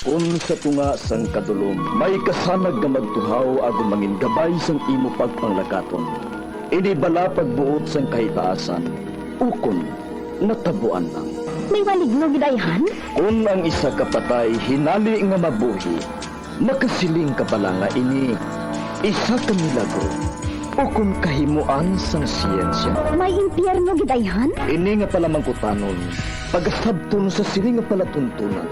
Kung sa tunga sang kadulom, may kasanag nga magtuhaw agon mangin gabay sang imo pagpanglakaton. Ini bala pagbuot sang kahitaasan, ukon natabuan lang. May waligno gidayhan? Kung ang isa kapatay hinali nga mabuhi, makasiling ka pala nga ini isa ka milagro o kung kahimuan sang siyensya. May impyerno gidayhan? Ini nga pala mangkutanon, pagasabton sa siling nga palatuntunan.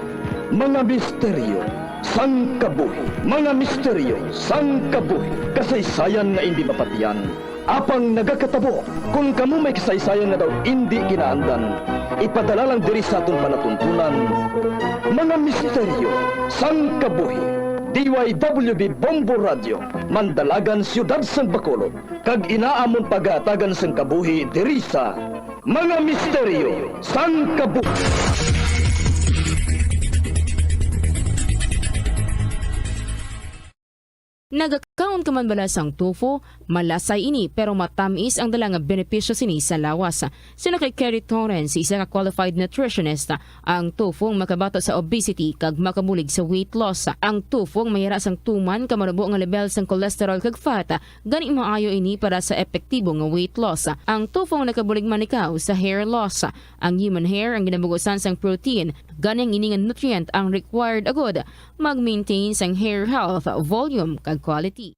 Mga misteryo, sang kabuhi. Mga misteryo, sang kabuhi. Kasaysayan nga hindi mapatiyan. Apang nagakatabo, kung kamo may kasaysayan nga daw hindi kinaandan, ipadala lang diri sa aton palatuntunan. Mga misteryo, sang kabuhi. DYWB Bombo Radio, Mandalagan, Siyudad San Bacolod. Kag inaamon pagatagan sang kabuhi diri sa Mga Misteryo, sang kabuhi. Nagakaon ka man bala sang tofu, malasay ini pero matamis ang dala nga benepisyo sini sa lawas. Sino kay Kerry Torrens, isa ka qualified nutritionist, ang tofu ang makabato sa obesity kag makabulig sa weight loss. Ang tofu ang mayara sang tuman ka manubo nga level sang cholesterol kag fat, gani maayo ini para sa epektibo nga weight loss. Ang tofu ang nakabulig man ikaw sa hair loss. Ang human hair ang ginabugusan sang protein, ganing ini nga nutrient ang required agod mag-maintain sang hair health, volume kag quality.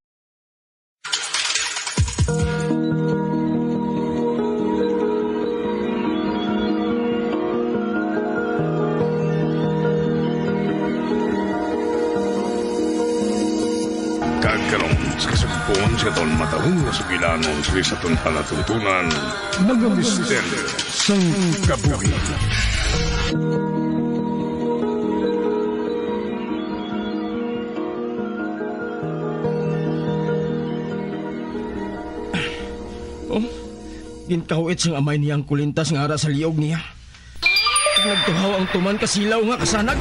Kagkaroon sa kasagpuan sa taon matahong na sugilanon sa itong palatuntunan, mga misteryo sang kabuhi. Ginkawit siyang amay niyang kulintas nga ara sa liog niya. Nagtuhaw ang tuman kasilaw nga kasanag.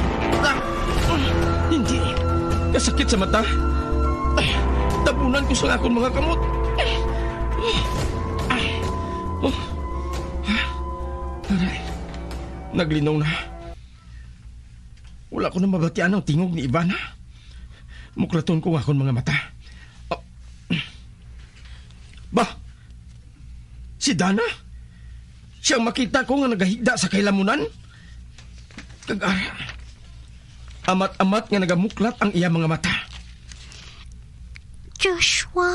Hindi. Kasakit sa mata. Tabunan ko sa akong mga kamot. Aray. Naglinaw na. Wala ko na mabatian ang tingog ni Ivana. Muklaton ko akong mga mata. Bah! Si Dana? Siyang makita ko nga nagahigda sa kailamunan? Kag-ara. Amat-amat nga nagamuklat ang iya mga mata. Joshua?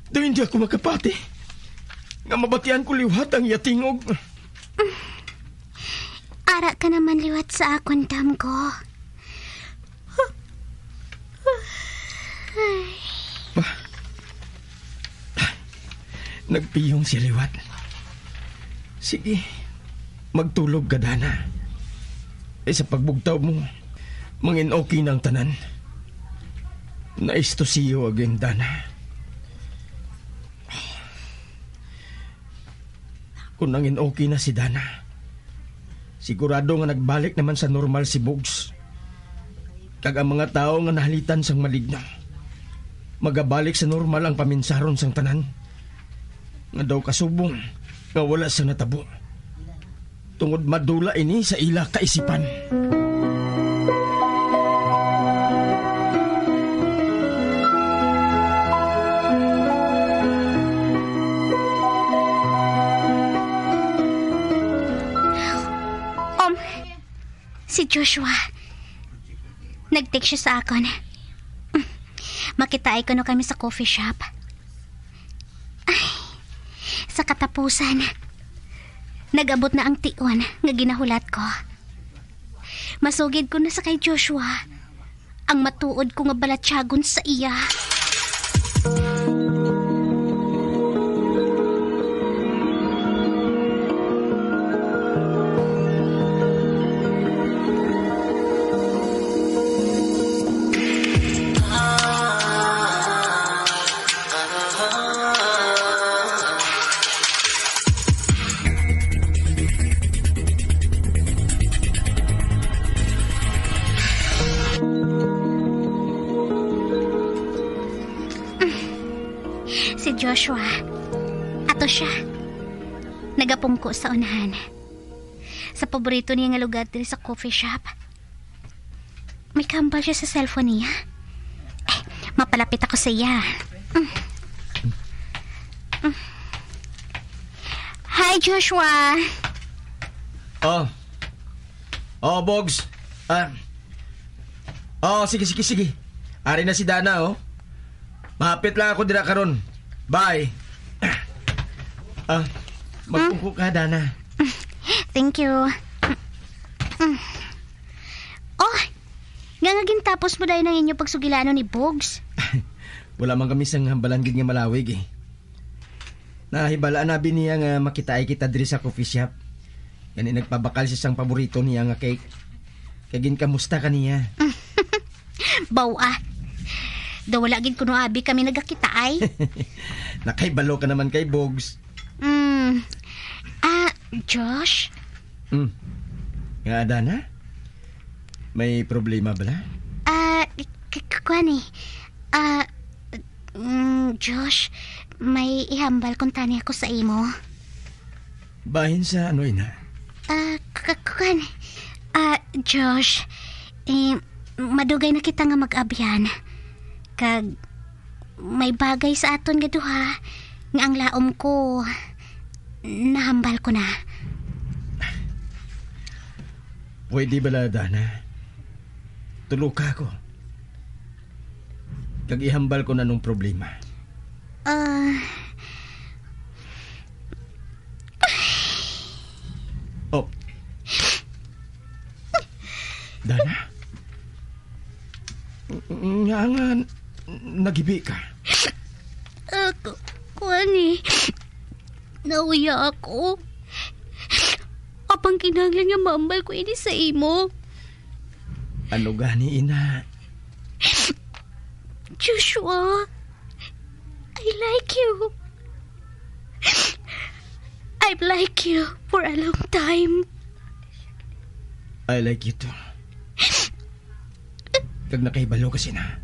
Doon hindi ako makapati. Nga mabatian ko liwat ang iya tingog. Ara ka naman liwat sa akong dam ko. Nagpiyong si liwat. Sige, magtulog ka, Dana. Sa pagbugtaw mo, mangin okay ng tanan. Nice to see you again, Dana. Kung nangin okay na si Dana, sigurado nga nagbalik naman sa normal si Bugs. Kag ang mga tao nga nahalitan sang maligno, magabalik sa normal ang paminsaron sang tanan. Nga daw kasubong, nga wala sa natabo. Tungod madula ini sa ila kaisipan. Si Joshua. Nag-text siya sa akon. Makitaay ko na kami sa coffee shop. Sa katapusan, nag-abot na ang tion nga ginahulat ko. Masugid ko na sa kay Joshua ang matuod ko nga balatyagon sa iya. Si Joshua, ato siya. Nagapungko sa unahan. sa paborito niya nga lugar diri sa coffee shop. May kambal siya sa cellphone niya. Mapalapit ako sa iya. Hi, Joshua. Bogs. Sige. Ari na si Dana, oh. Mahapit lang ako dira karon. Bye. Magpupo ka, Dana. Thank you. Oh, ngangagin tapos mo dahil ng inyo pagsugilano ni Bogs. Wala man kami sang hambalan gid nga malawig eh. Nahibalaan na niya nga makitaay kita diri sa coffee shop. Gani nagpabakal siya sang paborito niya nga cake. Kagin kamusta ka niya? Bawa. Daw wala gid kuno abi kami nagakitaay. Nakaibalo ka naman kay Bogs. Josh? Nga, Dana? May problema bala? Kuan Josh, may ihambal kung tani ako sa imo. Bahin sa ano ina? Kuan, Josh, madugay na kita nga mag-abyan. Kag, may bagay sa aton nga duha, nga ang laom ko, nahambal ko na. Pwede bala, Dana? Tulog ka ko. Kag ihambal ko na nung problema. Oh. Dana? Nga, nagibi ka. Kuani, nauya ako. Apang kinahanglan nga mambal ko ini sa imo. Ano gani, ina? Joshua, I like you. I've liked you for a long time. I like you too. Kag nakahibalo kasi na.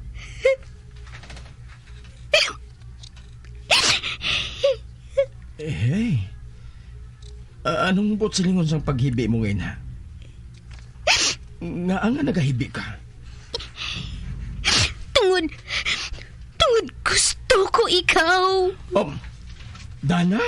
Hey. Anong silingon sang paghibi mo ngayon, ha? Nga nga nagahibi ka. Tungod gusto ko ikaw. Dana?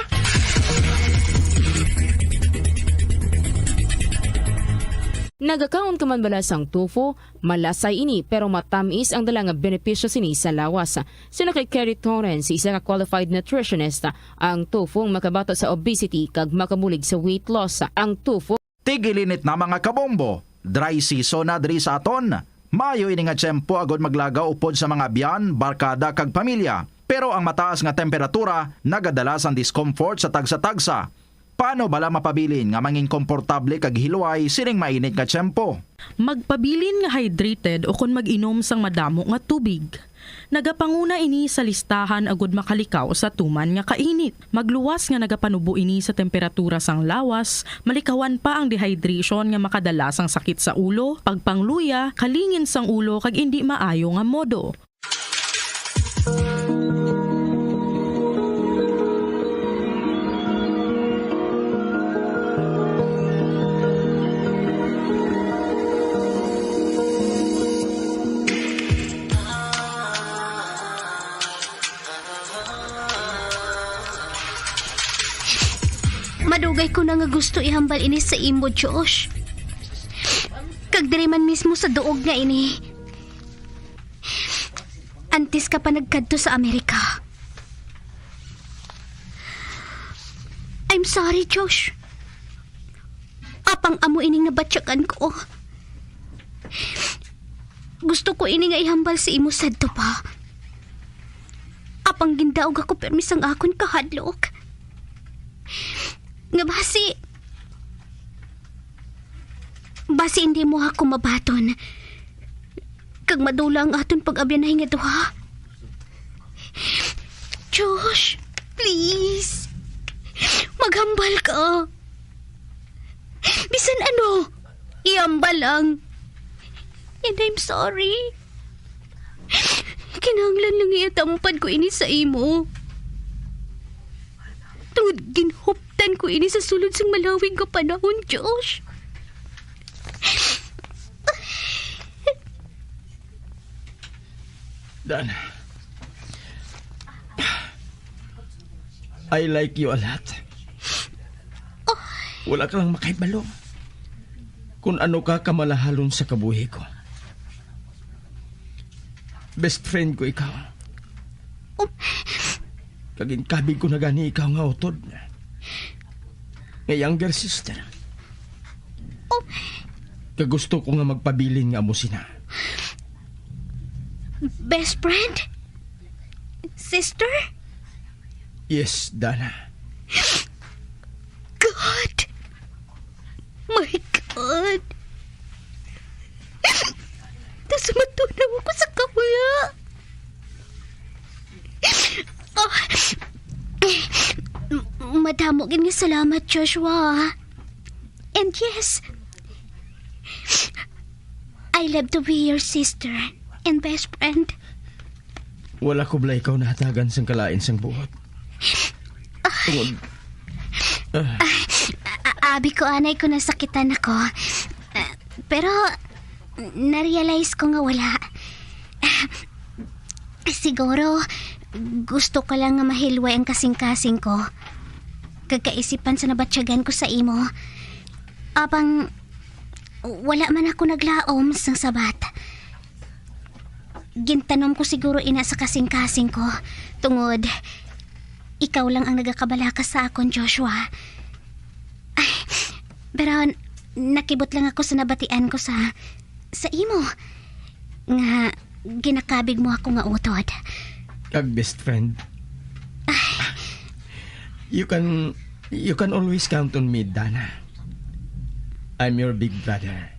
Nagakaon ka man bala sang tufo, malasay ini pero matamis ang dala nga benepisyo sini sa lawas. Sino kay Kerry Torrens, isa ka qualified nutritionist, ang tufo makabato sa obesity kag makabulig sa weight loss. Ang tufo Tigilinit na mga kabombo, dry season na diri sa aton. Mayo ini nga tiyempo agod maglaga upod sa mga biyan, barkada kag pamilya. Pero ang mataas nga temperatura nagadalas ang discomfort sa tagsa-tagsa. Paano bala mapabilin nga manging komportable kag hilway sining mainit nga tiyempo? Magpabilin nga hydrated o kun mag-inom sang madamo nga tubig. Nagapanguna ini sa listahan agud makalikaw sa tuman nga kainit. Magluwas nga nagapanubo ini sa temperatura sang lawas, malikawan pa ang dehydration nga makadala sang sakit sa ulo, pagpangluya, kalingin sang ulo kag indi maayo nga modo. Madugay ko na nga gusto ihambal ini sa imo, Josh. Kag diri man mismo sa duog nga ini. Antes ka pa nagkadto sa Amerika. I'm sorry, Josh. Apang amo ining nabatsyakan ko. Gusto ko ini nga ihambal sa imo sadto pa. Apang gindaog ako permis ang akon kahadlok. Nga basi hindi mo ako mabaton. Kag madula ang aton pag-abyanay nga duha. Josh, please. Maghambal ka. Bisan ano, ihambal lang. And I'm sorry. Kinahanglan lang iatampad ko ini sa imo. Tungod ginhuptan ko ini sa sulod sang malawig nga panahon, Josh. Dana, I like you a lot. Wala ka lang makaibalo kung ano ka kamalahalon sa kabuhi ko. Best friend ko ikaw. Kaginkabig ko na gani ikaw nga utod. Nga younger sister. Kagusto ko nga magpabilin nga amo sina. Best friend? Sister? Yes, Dana. God! My God! Tas matunaw ako sa kamuya. Madamo gid nga salamat, Joshua. And yes, I love to be your sister and best friend. Wala ko bala ikaw nahatagan sang kalain sang buot. Tungod. Abi ko anay ko nasakitan ako. Pero na-realize ko nga wala. Siguro gusto ko lang nga mahilway ang kasing-kasing ko. Kagkaisipan sa nabatsyagan ko sa imo. Abang wala man ako naglaom sang sabat. Gintanom ko siguro ina sa kasing-kasing ko. Tungod, ikaw lang ang nagakabalaka sa akon, Joshua. Ay, pero nakibot lang ako sa nabatian ko sa imo. Nga, ginakabig mo ako nga utod. Kag best friend. You can always count on me, Dana. I'm your big brother.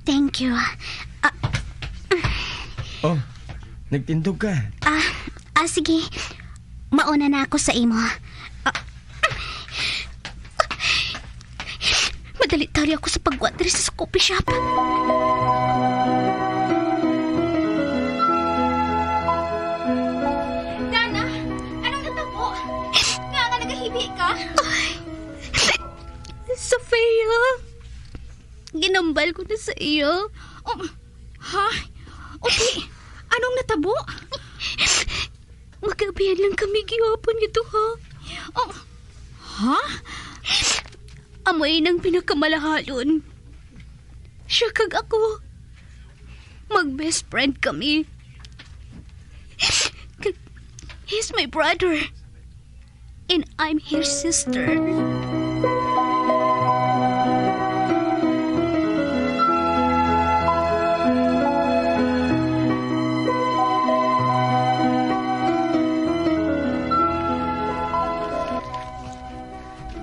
Thank you. Oh, nagtindog ka. Sige. Mauna na ako sa imo. Madali-tali ako sa pagwatri sa coffee shop. Dana, anong natabo? Nga nga nagahibi ka? Sophia, ginambal ko na sa iyo. Ha? Okay, anong natabo? Magabihan lang kami gihapon nito, ha? Ha? Amoy ng pinakamalahalon. Siya kag ako. Mag-best friend kami. He's my brother. And I'm his sister.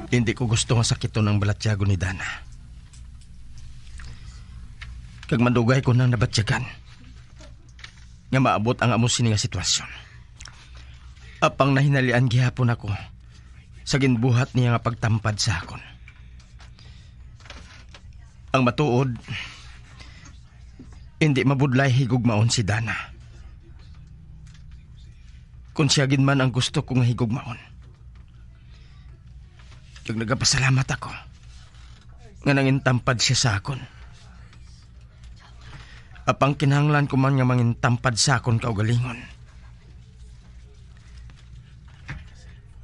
Hindi ko gusto nga sakito ng balatyago ni Dana. Kag mandugay ko nang nabatyagan nga maabot ang amo sini nga sitwasyon. Apang nahinalian gihapon ako sa ginbuhat niya nga pagtampad sa akon. Ang matuod, hindi mabudlay higugmaon si Dana. Kung siya gid man ang gusto kong higugmaon. Kag nagapasalamat ako nga nangintampad siya sa akon. Apang kinahanglan ko man nga mangintampad sa akon kaugalingon.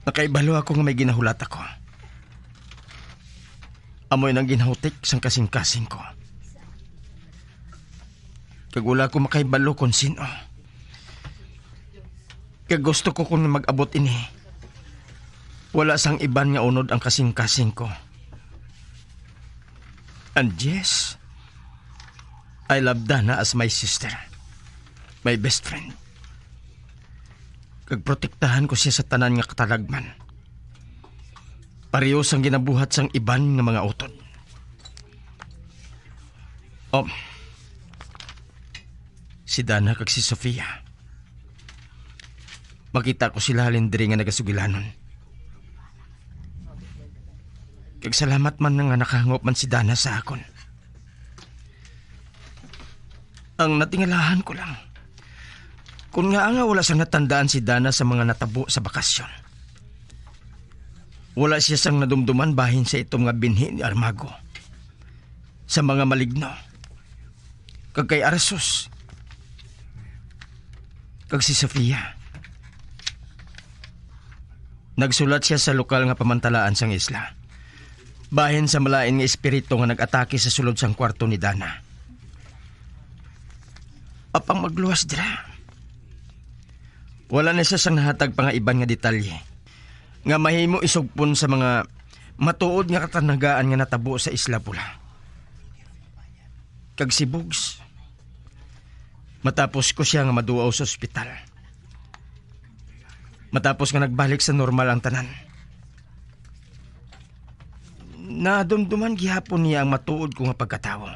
Nakaibalo ako nga may ginahulat ako. Amoy nang ginahutik sang kasing-kasing ko. Kag wala ko makaibalo kung sino. Kag gusto ko kung mag-abot ini. Wala sang iban nga unod ang kasing-kasing ko. And yes, I love Dana as my sister, my best friend. Kag protektahan ko siya sa tanan nga katalagman. Pareho sang ginabuhat sang iban nga mga utod. Si Dana kag si Sofia. Makita ko sila halindiri nga nagasugilanon. Kag salamat man nga nakahangop man si Dana sa akon. Ang natingalahan ko lang, kung nga wala sang natandaan si Dana sa mga natabo sa bakasyon. Wala siya sang nadumduman bahin sa itong nga binhi ni Armago. Sa mga maligno. Kag kay Arasos. kag si Sofia. Nagsulat siya sa lokal nga pamantalaan sang isla. Bahin sa malain nga espiritu nga nag-atake sa sulod sang kwarto ni Dana. Apang magluwas dira. Wala na siya sang nahatag pa nga iban nga detalye nga mahimo isugpon sa mga matuod nga katanagaan nga natabo sa Isla Pula. Kag si Bugs, matapos ko siya nga maduaw sa ospital. Matapos nga nagbalik sa normal ang tanan. Nadumduman gihapon niya ang matuod ko nga pagkatawo.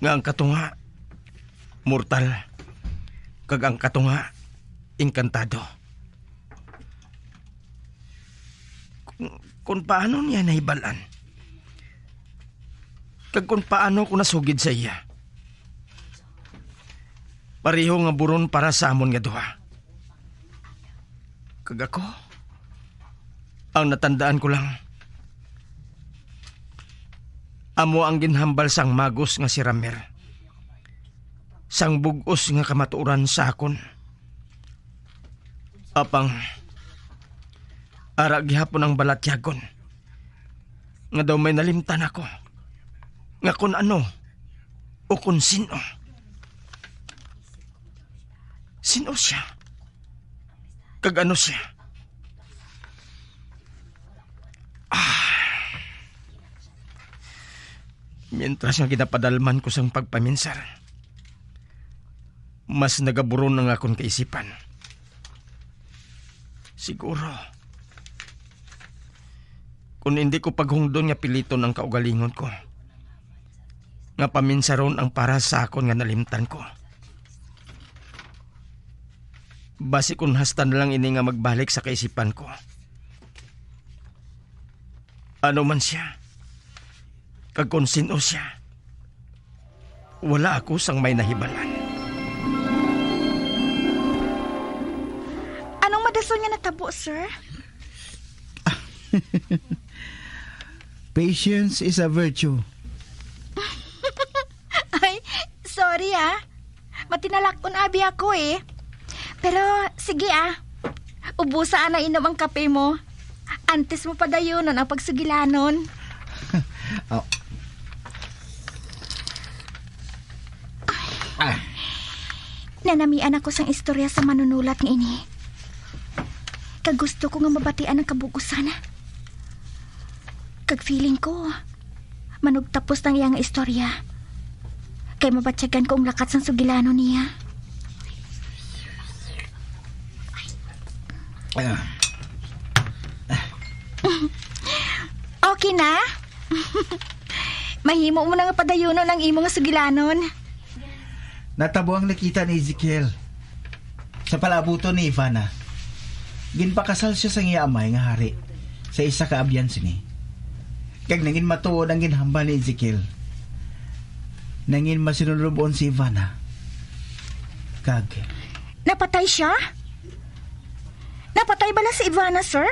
Nga ang katunga, mortal. Kag ang katunga, inkantado. Kung paano niya nahibalan. Kag kung paano ko nasugid sa iya. Pareho nga buron para sa amon nga duha. Kag ako, ang natandaan ko lang, amo ang ginhambal sang magos nga si Ramer. Sang bugos nga kamatuoran sa akon. Apang, ara gihapon ang balatyagon. Nga daw may nalimtan ako. Nga kun ano, o kun sino. Sino siya? Kag ano siya? Mientras nga ginapadalman ko sang pagpaminsar, mas nagaburon ang akong kaisipan. Siguro, kung hindi ko paghungdon nga piliton ang kaugalingon ko, nga paminsaron ang para sa akon nga nalimtan ko. Basi kung hastan lang ini nga magbalik sa kaisipan ko. Ano man siya, kag kung sino siya, wala ako sang may nahibalan. Anong madason nga natabo, sir? Patience is a virtue. Ay, sorry matinalakon abi ako eh. Pero sige ubusaan na inom ang kape mo. Antes mo padayonon ang pagsugilanon. Oh. Nanamian ako sang istorya sa manunulat ng ini. Kag gusto ko nga mabatian ang kabugusan. Kag feeling ko, manugtapos ng iyang istorya. Kay mabatyagan ko ang lakat sang sugilano niya. Okay na? Mahimo mo na nga padayonon ang imo nga sugilanon. Natabo ang nakita ni Ezekiel sa palabuto ni Ivana. Ginpakasal siya sa iya amay nga hari sa isa ka abyan sini. Kag nangin matuod ang ginhamba ni Ezekiel. Nangin masinulubon si Ivana. Kag Napatay siya? Napatay bala si Ivana, sir?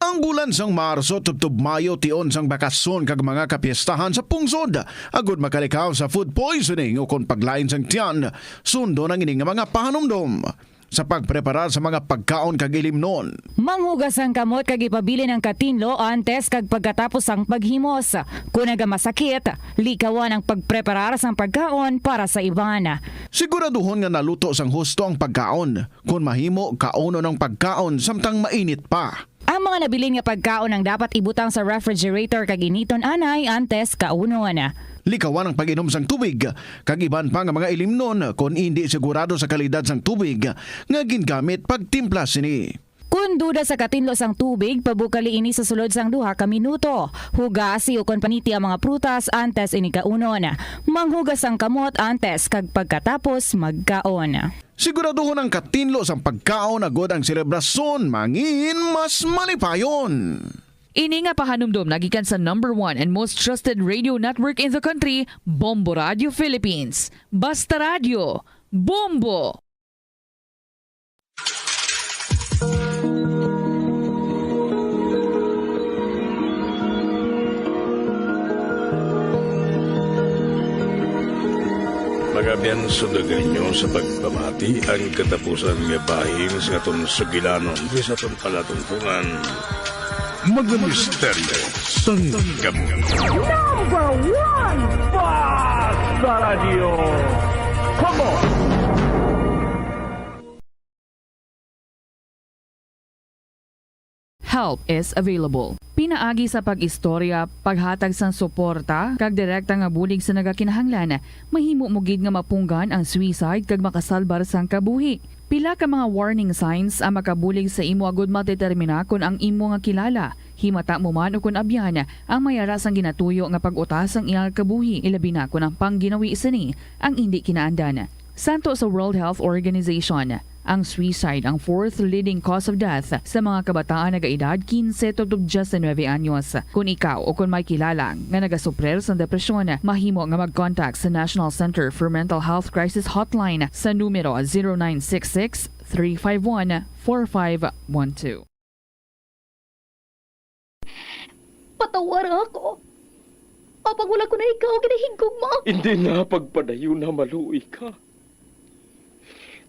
Ang bulan sang Marso tubtub Mayo tion sang bakasyon kag mga kapiestahan sa pungsod agud makalikaw sa food poisoning o kon paglain sang tiyan sundo ng ining mga pahanumdom sa pagprepara sa mga pagkaon kag ilimnon. Manghugas ang kamot kag ipabili ng katinlo antes kag pagkatapos ang paghimos. Kung nagamasakit, likawan ang pagpreparar sang pagkaon para sa iban. Siguraduhon nga naluto sang husto ang pagkaon. Kung mahimo, kauno ng pagkaon samtang mainit pa. Ang mga nabilin nga pagkaon ang dapat ibutang sa refrigerator kag initon anay antes kaunon. Likawan ang pag-inom sang tubig, kag iban pa nga mga ilimnon kung hindi sigurado sa kalidad sang tubig nga gingamit pagtimpla sini. Kung duda sa katinlo sang tubig, pabukali ini sa sulod sang 2 ka minuto. Hugasi o kon paniti ang mga prutas antes ini kaunon. Manghugas ang kamot antes kag pagkatapos magkaon. Siguraduhon ang katinlo sang pagkaon agod ang selebrasyon mangin mas malipayon. Ini nga pahanumdom nagikan sa number 1 and most trusted radio network in the country, Bombo Radio Philippines. Basta Radio, Bombo! kumpiyansa da ganyo sa pagpamati ang katapusan nga bahin sa aton sugilanon sa aton palatuntungan. Mga misteryo sang gabi. Number one, Basta Radio. Come on! Help is available. Pinaagi sa pag-istorya, paghatag sang suporta, kag direkta nga bulig sa nagakinahanglan, mahimo mo gid nga mapunggan ang suicide kag makasalbar sang kabuhi. Pila ka mga warning signs ang makabulig sa imo agud madetermina kung ang imo nga kilala. Himata mo man o kung abyan ang mayaras ang ginatuyo nga pag-utas ang iyang kabuhi, ilabi na kung ang pangginawi sini ang hindi kinaandan. Santo sa World Health Organization, ang suicide ang fourth leading cause of death sa mga kabataan na gaedad 15 to 19 anyos. Kung ikaw o kung may kilala nga nagasuprer sa depresyon, mahimo nga mag-contact sa National Center for Mental Health Crisis Hotline sa numero 0966-351-4512. Patawar ako. Apag wala ko na ikaw, kinahigog mo. Hindi na pagpadayo na maluoy ka.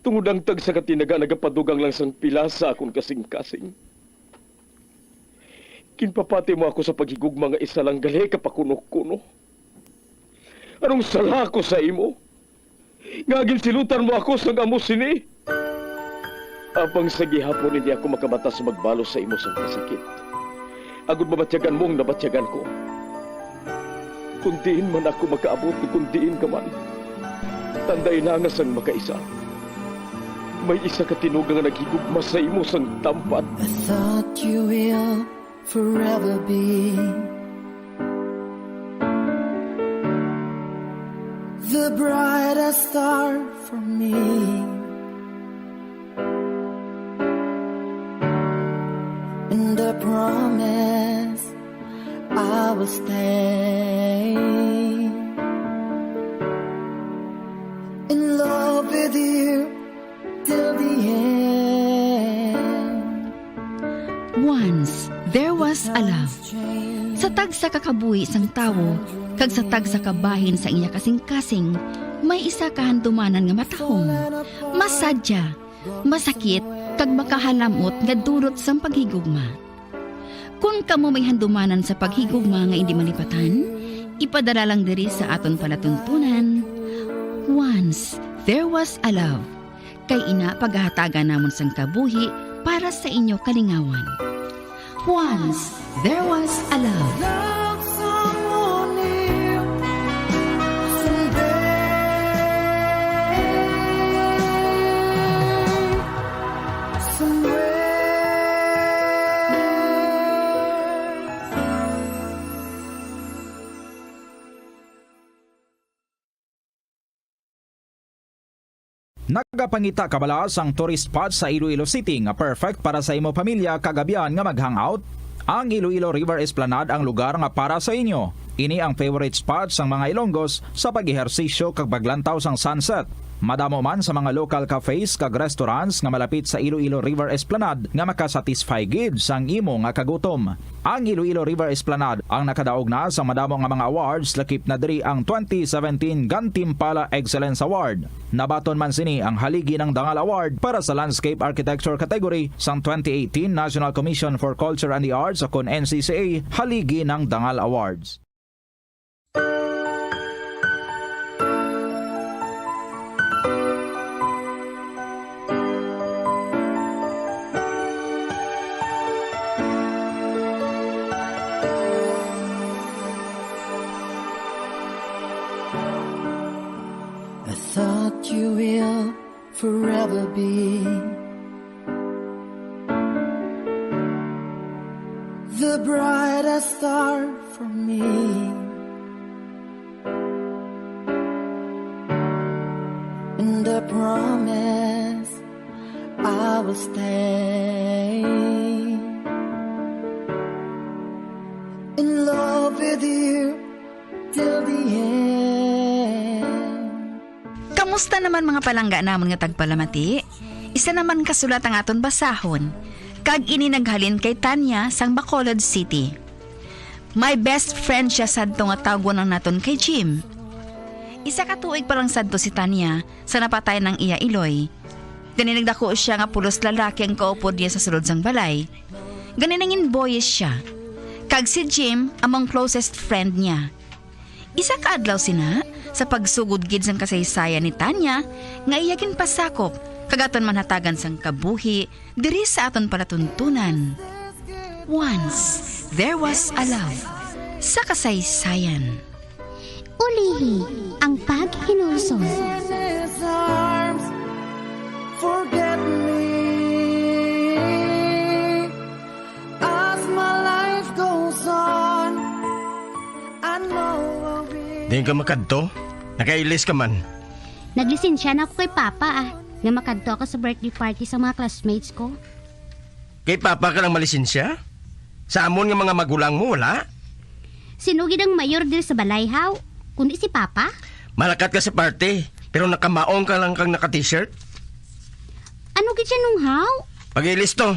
Tungod ang tag sa katinaga nagapadugang lang sang pila sa akong kasing-kasing. Kinpapati mo ako sa paghigugma nga isa lang gali kapakunok-kuno. Anong sala ko sa imo? Ngagin silutan mo ako sa amo sini. Apang sa gihapon hindi ako makabatas magbalo sa imo sa kasakit. Agud mabatyagan mong nabatyagan ko. Kundiin man ako makaabot, kundiin ka man. Tanday na nga sang makaisa. May isa ka tinugang nga naghigugma sa imo sang tampat. I thought you will forever be the brightest star for me. And I promise I will stay in love with you till the end. Once, there was a love. Sa tag sa kakabuhi sang tawo, kag sa tag sa kabahin sa iya kasing-kasing, may isa kahandumanan nga matahong, masadya, masakit, kag makahalamot nga dulot sang paghigugma. Kung kamo may handumanan sa paghigugma nga hindi malipatan, ipadala lang diri sa aton palatuntunan. Once, there was a love. Kay ina paghahatagan namon sang kabuhi para sa inyo kalingawan. Once, there was a love. Love someone new someday, Nagapangita kabala sang tourist spot sa Iloilo City nga perfect para sa imo pamilya kagabihan nga mag-hangout. Ang Iloilo River Esplanade ang lugar nga para sa inyo. Ini ang favorite spot sang mga Ilonggos sa pag-ehersisyo kag paglantaw sang sunset. Madamo man sa mga local cafes kag restaurants nga malapit sa Iloilo River Esplanade nga makasatisfy gid sang imo nga kagutom. Ang Iloilo River Esplanade ang nakadaog na sa madamo nga mga awards lakip na diri ang 2017 Gantimpala Excellence Award. Nabaton man sini ang haligi ng Dangal Award para sa Landscape Architecture category sang 2018 National Commission for Culture and the Arts o kon NCCA haligi ng Dangal Awards. thought you will forever be the brightest star for me. And I promise I will stay in love with you till the end. Kamusta naman mga palangga namon nga tagpalamati? Isa naman kasulat ang aton basahon. Kag ini naghalin kay Tanya sang Bacolod City. My best friend siya sadto nga tawgon ang naton kay Jim. Isa ka tuig parang sadto si Tanya sa napatay ng iya Iloy. Ganinagdako siya nga pulos lalaki ang kaupod niya sa sulod sang balay. Ganinangin boyish siya. Kag si Jim among closest friend niya. Isa ka adlaw sina sa pagsugod gid sang kasaysayan ni Tanya nga iya pasakop kagaton manhatagan sang kabuhi diri sa aton palatuntunan. Once there was a love sa kasaysayan. Ulihi ang paghinulsol. Forget me as my life goes on. I know I'll be. Di ka makadto? Nakailis ka man. Naglisensya na ako kay Papa nga makadto ako sa birthday party sa mga classmates ko. Kay Papa ka lang malisensya? Sa amon nga mga magulang mo, wala? Sinugid ang mayor diri sa balayhaw, kundi si Papa. Malakat ka sa party, pero nakamaong ka lang kang naka-t-shirt? Ano gid siya nung haw? Pag-ilis to,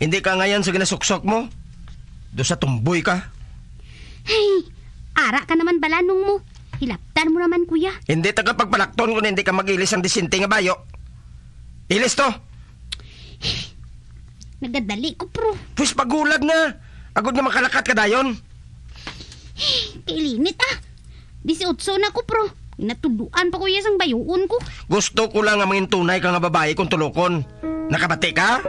hindi ka ngayon sa ginasuksok mo. Do sa tumboy ka. Hey, ara ka naman balanong mo. Hilaptan mo naman, kuya. Hindi ta ka pagpalakton kung hindi ka mag-ilis ang disinti nga bayo. Ilis to! Nagadali ko, pro. Pues pagulag na. Agod nga makalakat ka dayon. Kailinit 18 na ko, pro. Natuduan pa kuya sang bayuon ko. Gusto ko lang nga mangin tunay ka nga babae kung tulokon. Nakabati ka?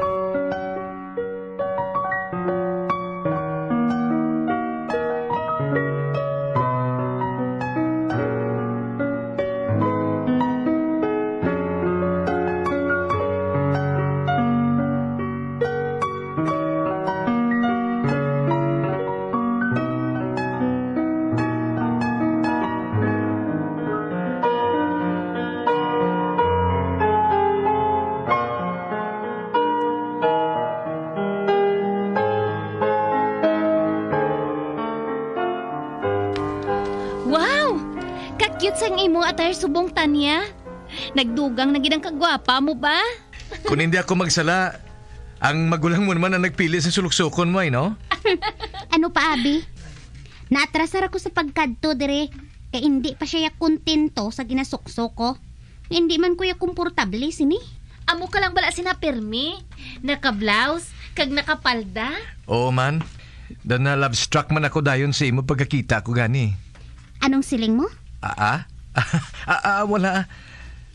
Cute sang imo atay subong Tanya. Nagdugang na gid ang kagwapa mo ba? Kung hindi ako magsala, ang magulang mo naman ang nagpili sa suluksukon mo, no? Ano pa, Abi? Naatrasar ako sa pagkadto dire. Kaya hindi pa siya kontento sa ginasuksok ko. Hindi man kuya komportable sini. Amo ka lang bala sinapirmi. Naka-blouse, kag nakapalda. Oo man. Dan na love struck man ako dayon sa imo pagkakita ko gani. Anong siling mo? Wala.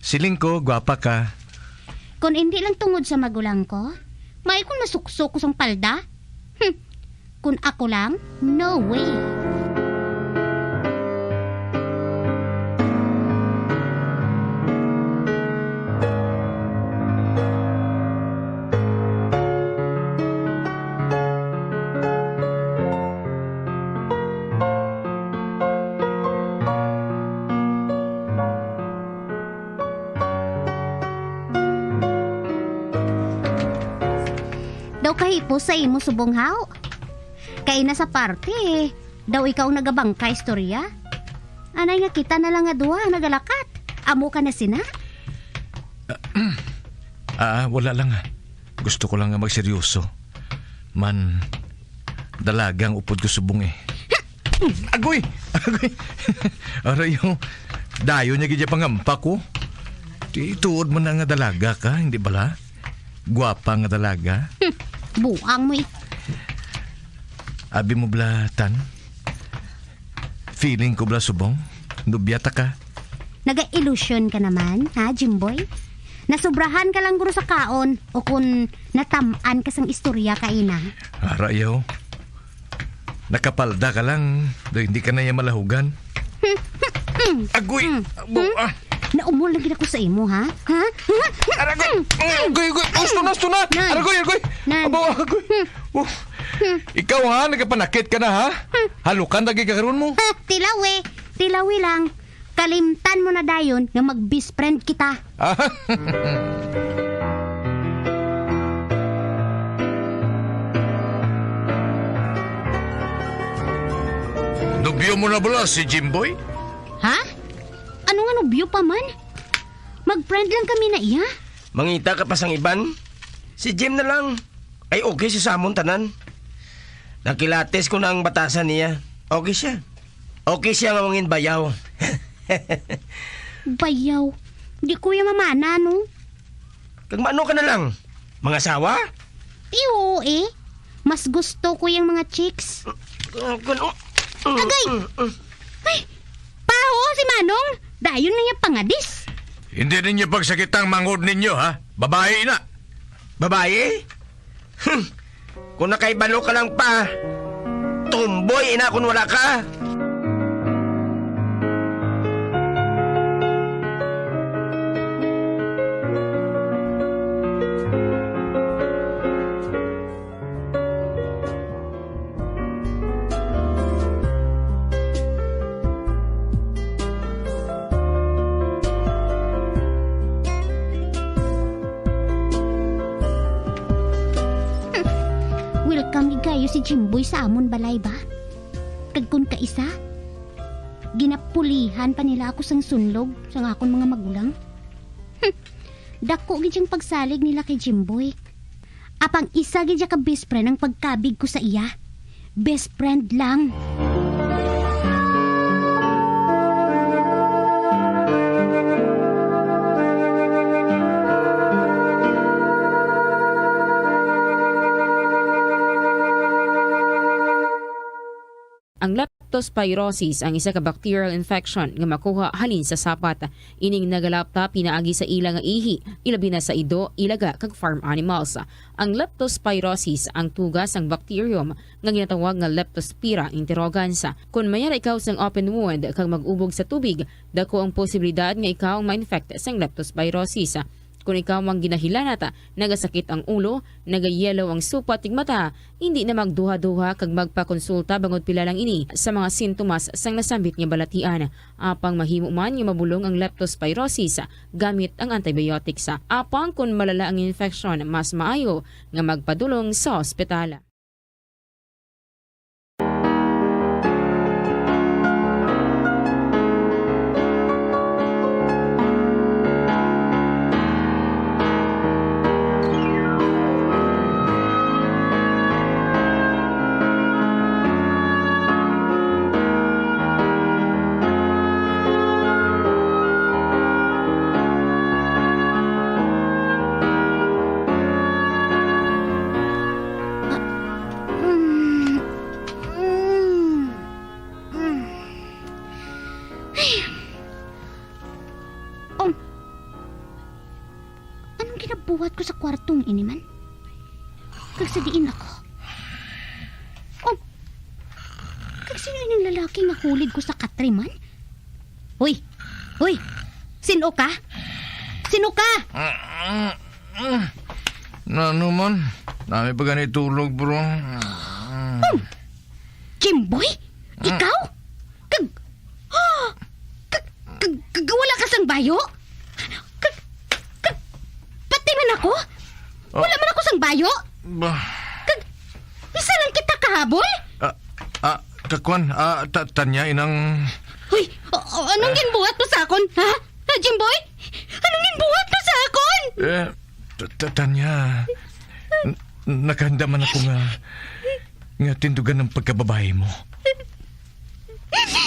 Siling ko, gwapa ka. Kung hindi lang tungod sa magulang ko, may kung masuksok ko sang palda. Kung ako lang, no way. Daw kahipo sa imo subong haw. Kay na sa party daw ikaw nagabangka istorya. Anay nga kita na lang nga duha nagalakat. Amo ka na sina? Wala lang. Gusto ko lang nga magseryoso. Man, dalagang upod ko subong eh. Agoy! Arayo, dayo niya gidya pangampa ko. Tuod mo na nga dalaga ka, hindi bala? Gwapa nga dalaga. Buang mo eh. Abi mo bla, Tan? Feeling ko bla subong? Nubyata ka? Naga-illusion ka naman, ha, Jimboy? Nasubrahan ka lang guro sa kaon o kung natamaan ka sang istorya ka ina. Arayaw. Nakapalda ka lang, do hindi ka na yung malahugan. Agoy! Naumol lagi ako sa imo, ha? Ha? Aragoy! Agoy! Gusto na! Aragoy! Abo! Agoy! Ikaw ha, nagkapanakit ka na ha? Halukan lagi kakaroon mo? Tilawi lang. Kalimtan mo na dayon nga mag-best friend kita. Nobyo mo na bala si Jimboy? Ha? Ano nga nobyo pa man? Mag-friend lang kami na iya. Mangita ka pa sang iban? Si Jim na lang. Ay okay si Samon tanan. Nakilates ko na ang batasan niya. Okay siya. Okay siya nga mangin bayaw. Bayaw. Di ko yung mamana, no? Kag maano ka na lang? Mga asawa? Oo eh. Mas gusto ko yung mga chicks. Agay! Ay, paho si Manong. Dayon na yung pangadis. Hindi ninyo pagsakitang mangod ninyo, ha? Babae na. Babae? Kung nakaibalo ka lang pa, tomboy ina kung wala ka. Welcome kayo si Jimboy sa amon balay ba? Kagkun ka isa? Ginapulihan pa nila ako sang sunlog sang akon mga magulang. Dako gid yung pagsalig nila kay Jimboy. Apang isa gid ka best friend ang pagkabig ko sa iya. Best friend lang. Ang leptospirosis ang isa ka bacterial infection nga makuha halin sa sapat. Ining nagalapta pinaagi sa ila nga ihi, ilabi na sa ido, ilaga kag farm animals. Ang leptospirosis ang tugas ang bacterium nga ginatawag nga Leptospira interrogans. Kung mayara ikaw sang open wound kag mag-ubog sa tubig, dako ang posibilidad nga ikaw ma-infect sang leptospirosis. Kung ikaw mang ginahilanata, nagasakit ang ulo, nagayelo ang supa tig mata, hindi na magduha-duha kag magpakonsulta bangod pila lang ini sa mga sintomas sang nasambit nga balatian. Apang mahimo man nga mabulong ang leptospirosis gamit ang antibiotics. Apang kung malala ang infection, mas maayo nga magpadulong sa ospital. Buhat ko sa kwartong ini man. Kagsadiin ako. Oh, kagsino yung lalaki nga hulid ko sa katre man? Uy! Uy! Sino ka? Sino ka? Ano man? Nami pa ganit tulog, bro. Jimboy? Ikaw? Wala ka sang bayo? Ako? Wala man ako sang bayo? Isa lang kita kahabol? Kakwan, Tanya, inang... Uy, anong ginbuhat mo sa akon, ha? Jimboy? Anong ginbuhat mo sa akon? Tanya, nakahanda man ako nga tindugan ng pagkababae mo.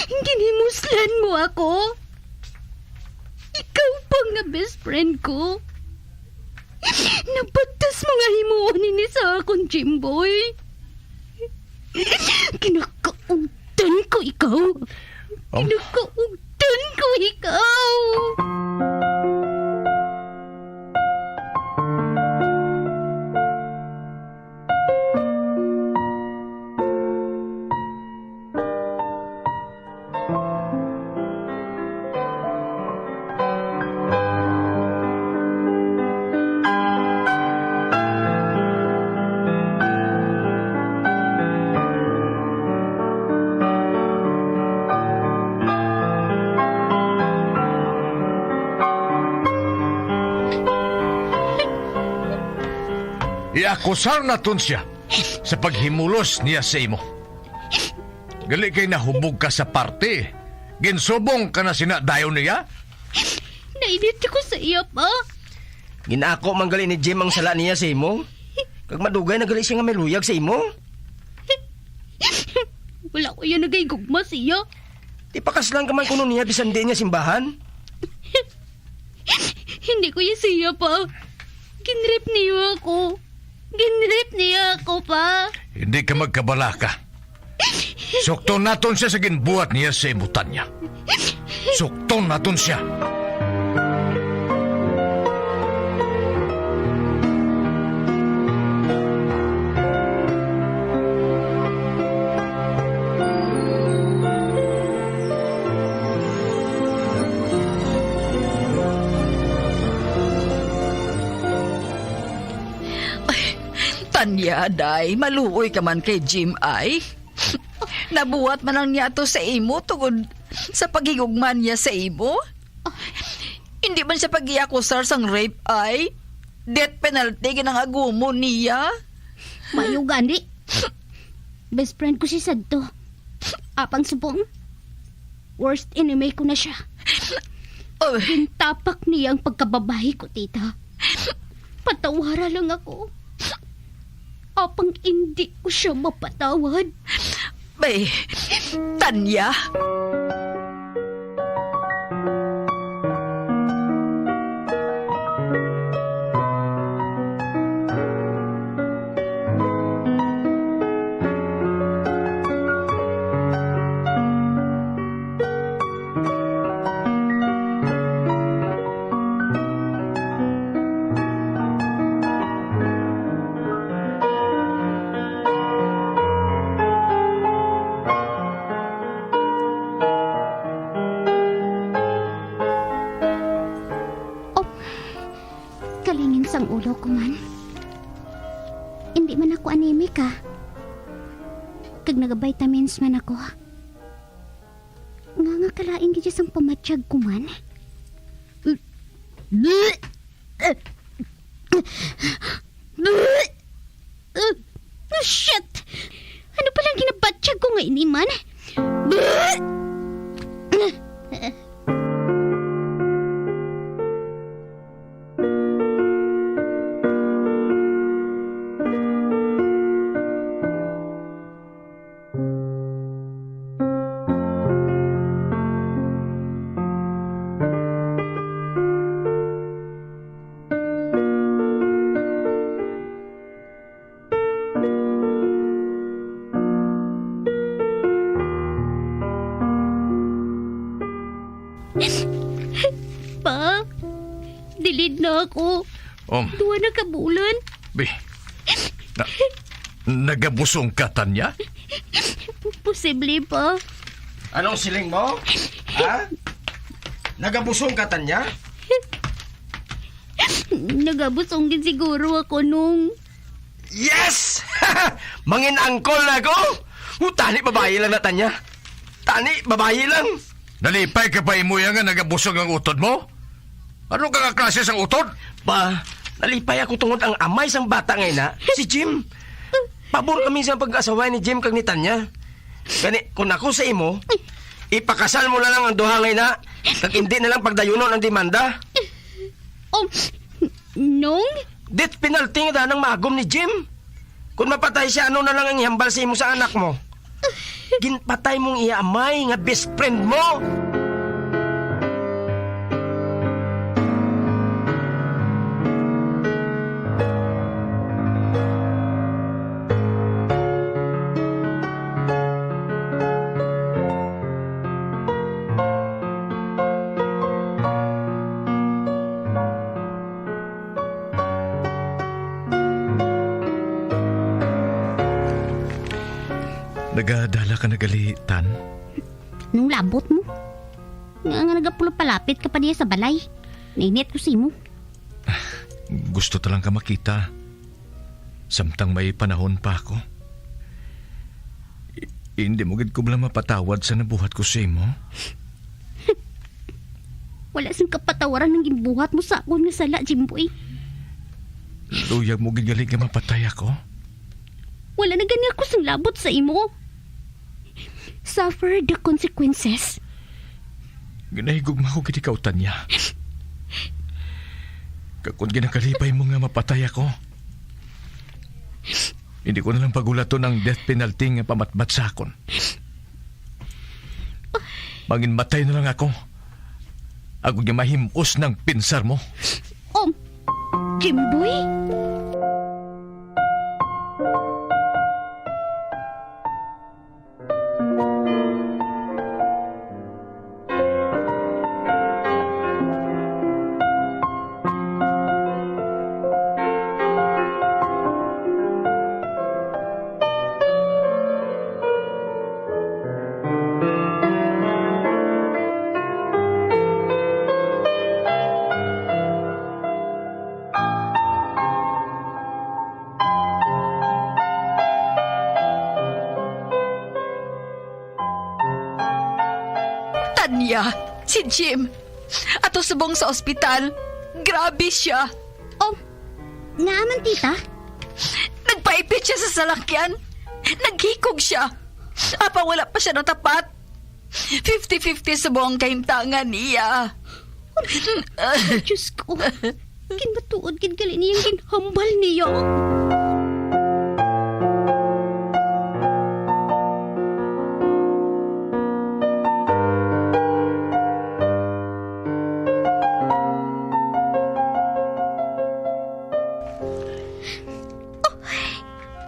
Ginimuslan mo ako? Ikaw pang na best friend ko? Nabatas mga himuon ni sa akong Jimboy. Kinakaugdan ko ikaw. Kinakaugdan ko ikaw. Iakusar na ton siya sa paghimulos niya sa imo. Gali kay nahubog ka sa parte. Ginsubong ka na sinadayon niya? Nainit ko sa iya pa. Ginako manggali ni Jim ang sala niya sa imo. Kag madugay nagali siya nga may luyag sa imo. Wala ko yan nagay gugma siya. Ipakaslan ka man kuno niya bisan di niya simbahan. Hindi ko yung siya pa. Ginrip niya ako. Ginrip niya ako pa. Hindi ka magkabalaka. Sukton naton siya sa ginbuhat niya sa imutan niya. Sukton naton siya. Tanya, day, maluoy ka man kay Jim ay. Nabuhat man ang niya to sa imo tungod sa pagigugman niya sa imo. Hindi man siya pag-iakusar sang rape ay. Death penalty ginang agumo niya. Mayo gani. Best friend ko si Sadto. Apang subong. Worst enemy ko na siya. Tapak niya ang pagkababahi ko, tita. Patawara lang ako. Apang hindi ko siya mapatawad. Bay, Tanya. Kalingin sang ulo ko man. Hindi man ako anemic ha. Kag nagavitamins man ako. Nga kalaing gidya sang pamatsyag ko man. Shit! Ano palang ginabatsyag ko nga iniman? Pa, dilid na ako. Duwa na kabulan. Be, nagabusong ka, Tanya? Posible pa. Anong siling mo? Ha? Nagabusong ka, Tanya? Nagabusong din siguro ako nung... Yes! Mangin angkol na ako! Tani, babae lang na, Tanya. Tani, babae lang. Nalipay ka pa imo yan nga nagabusog ang utod mo? Ano ka klase sang utod? Pa, nalipay ako tungod ang amay sang bata ngayon na, si Jim. Pabor kami sa pag-asaway ni Jim kag ni Tanya. Gani, kung ako sa imo, ipakasal mo na lang ang duha ngayon na, kag hindi na lang pagdayunon ang demanda. Nung? Death penalty nga ng magom ni Jim. Kung mapatay siya, ano na lang ang ihambal sa imo sa anak mo? Ginpatay mong iamay nga best friend mo. Nagadala ka nagalitan? Nung labot mo. Nga nagapulo palapit ka pa niya sa balay. Nainit ko si mo. Gusto talang ka makita. Samtang may panahon pa ako. Hindi mo gid ko lang mapatawad sa nabuhat ko sa imo. Wala sing kapatawaran ng gimbuhat mo sa akon nga sala, Jimboy. Luyag mo gid galing nga mapatay ako. Wala na gani ako sang labot sa imo. Suffer the consequences. Ginahigugma ko gid ikaw, Tanya. Kakun ginakalipay mo nga mapatay ako. Hindi ko na lang pagulaton ang death penalty nga pamatbat sa akon. Mangin matay na lang ako. Ako yung mahimos ng pinsar mo. Jimboy? Tanya, si Jim. Ato subong sa ospital. Grabe siya. Nga man, tita? Nagpaipit siya sa salakyan. Naghikog siya. Apa wala pa siya natapat. 50-50 sa buong kaimtangan niya. Diyos ko. Kinmatuod gali niyang ginhambal niya.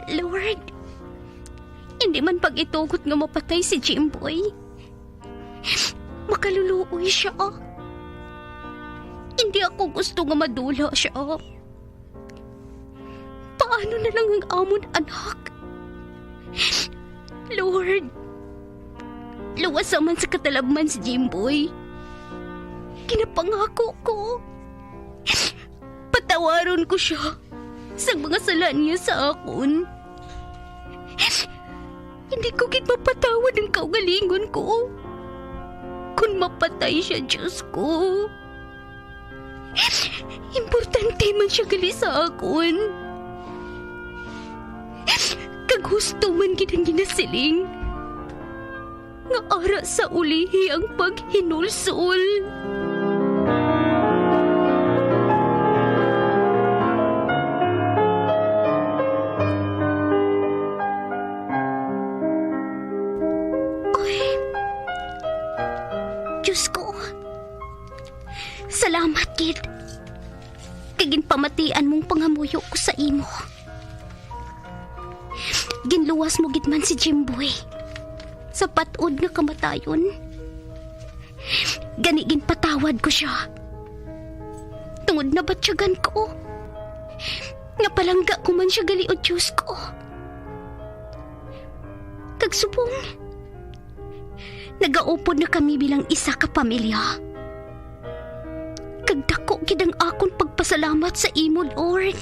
Lord, hindi man pag-itugot nga mapatay si Jimboy. Makaluluoy siya. Hindi ako gusto nga madula siya. Paano na lang ang amon anak? Lord, luwas naman sa katalagman si Jimboy. Kinapangako ko. Patawaron ko siya sa mga sala niya sa akon. Hindi ko gid mapatawad ang kaugalingon ko. Kung mapatay siya, Diyos ko. Importante man siya gali sa akon. Kagusto man gid ang ginasiling. Nga ara sa ulihi ang paghinulsol. Diyos ko. Salamat, kid. Kaginpamatian mong pangamuyo ko sa imo. Ginluwas mo gid man si Jimboy. Sa patod nga kamatayon. Gani ginpatawad ko siya. Tungod na batyagan ko. Nga palangga ko man siya gali o Diyos ko. Kagsubong. Nagaupod na kami bilang isa ka pamilya. Kagdako gid ang akon pagpasalamat sa imo, Lord.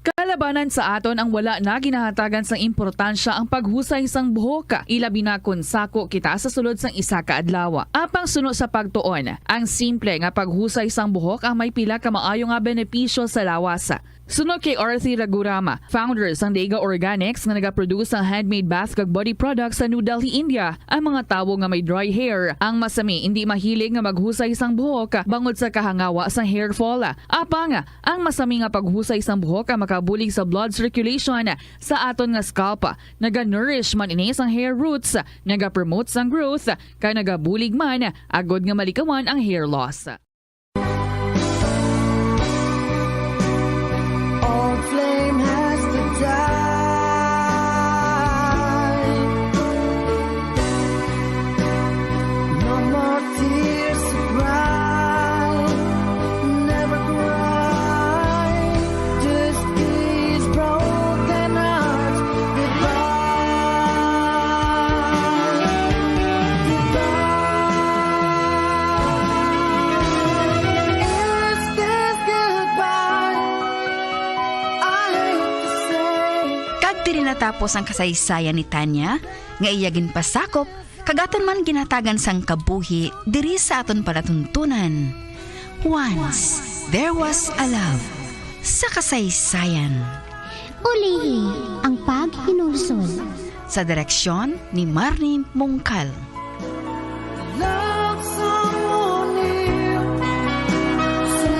Kalabanan sa aton ang wala na ginahatagan sang importansya ang paghusay sang buhok, ilabi na kun sako kita sa sulod sang isa ka adlaw. Apang suno sa pagtuon, ang simple nga paghusay sang buhok ang may pila ka maayo nga benepisyo sa lawas. Sunod kay Arthur Ragurama, founder sang Dega Organics nga nagaproduce ng handmade bath kag body products sa New Delhi, India. Ang mga tawo nga may dry hair, ang masami hindi mahilig nga maghusay sang buhok bangod sa kahangawa sang hair fall. Apang ang masami nga paghusay sang buhok ang makabulig sa blood circulation sa aton nga scalp. Naga-nourish man ini sang hair roots, naga-promote sang growth, kay nagabulig man agod nga malikawan ang hair loss. Flame has to die. No more tears to cry. Never cry. Just these broken hearts goodbye. Is this goodbye? Diri natapos ang kasaysayan ni Tanya, nga iya ginpasakop, kagaton man ginatagan sang kabuhi, diri sa aton palatuntunan. Once, there was a love sa kasaysayan. Ulihi ang paghinulsol. Sa direksyon ni Marnie Mongkal. Love someone new, so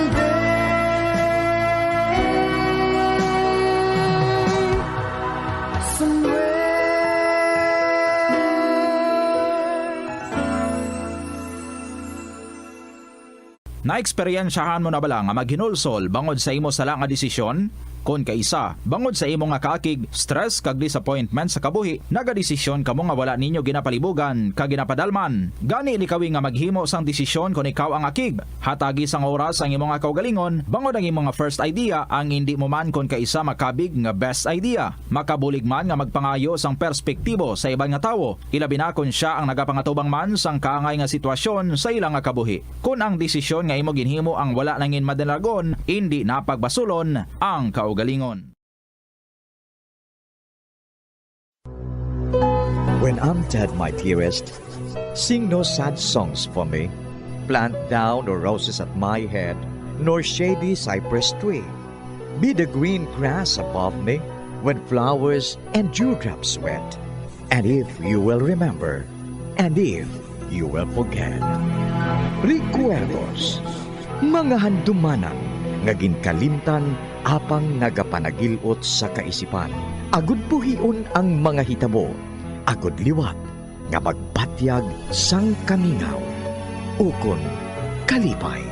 Naeksperyensyahan mo na bala nga maghinulsol bangod sa imo sala nga desisyon? Kon kaisa, bangod sa imo nga kaakig, stress kag disappointment sa kabuhi, nagadesisyon kamo nga wala ninyo ginapalibugan kag ginapadalman. Gani likawi nga maghimo sang desisyon kon ikaw ang akig. Hatagi sang oras ang imo nga kaugalingon, bangod ang imo nga first idea ang hindi mo man kon kaisa makabig nga best idea. Makabulig man nga magpangayo sang perspektibo sa ibang nga tawo, ilabi na kon siya ang nagapangatubang man sang kaangay nga sitwasyon sa ilang nga kabuhi. Kun ang desisyon nga imo ginhimo ang wala nangin madalagon, hindi napagbasulon ang kaugalingon. When I'm dead, my dearest, sing no sad songs for me. Plant down no roses at my head, nor shady cypress tree. Be the green grass above me when flowers and dewdrops wet. And if you will remember, and if you will forget. Recuerdos, mga handumanan, ngaging kalimtan, apang nagapanagilot sa kaisipan. Agud puhion ang mga hitabo, agud liwat, nga magpatyag sang kamingaw. Ukon kalipay.